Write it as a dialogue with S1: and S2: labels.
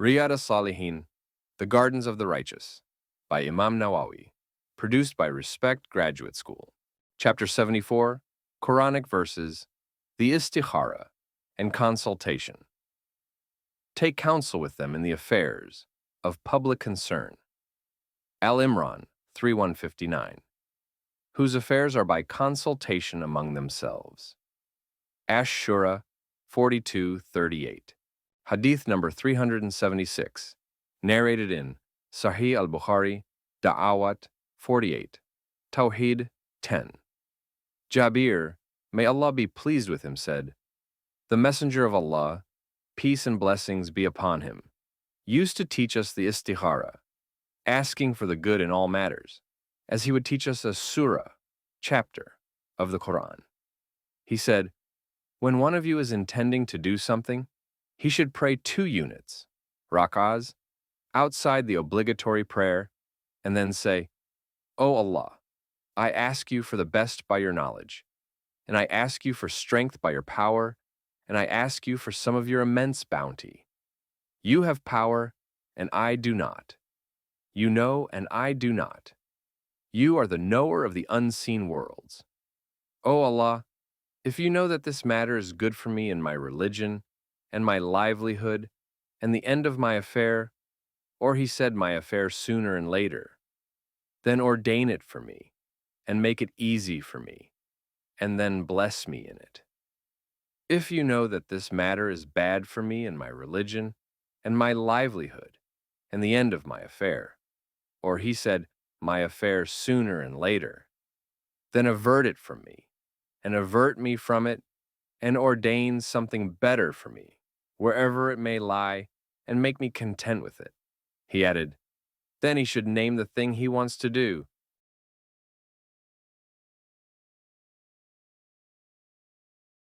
S1: Riyad As-Salihin, The Gardens of the Righteous, by Imam Nawawi, produced by Respect Graduate School. Chapter 74, Quranic Verses, the Istikhara, and Consultation. Take counsel with them in the affairs of public concern. Al-Imran 3159, whose affairs are by consultation among themselves. Ash-Shura 42:38. Hadith number 376, narrated in Sahih al-Bukhari, Da'awat 48, Tawheed 10. Jabir, may Allah be pleased with him, said, "The Messenger of Allah, peace and blessings be upon him, used to teach us the istikhara, asking for the good in all matters, as he would teach us a surah, chapter, of the Quran. He said, when one of you is intending to do something, he should pray 2 units, rak'ahs, outside the obligatory prayer, and then say, O Allah, I ask you for the best by your knowledge, and I ask you for strength by your power, and I ask you for some of your immense bounty. You have power, and I do not. You know, and I do not. You are the knower of the unseen worlds. O Allah, if you know that this matter is good for me in my religion, and my livelihood, and the end of my affair, or he said my affair sooner and later, then ordain it for me, and make it easy for me, and then bless me in it. If you know that this matter is bad for me in my religion, and my livelihood, and the end of my affair, or he said my affair sooner and later, then avert it from me, and avert me from it, and ordain something better for me, wherever it may lie, and make me content with it." He added, then he should name the thing he wants to do,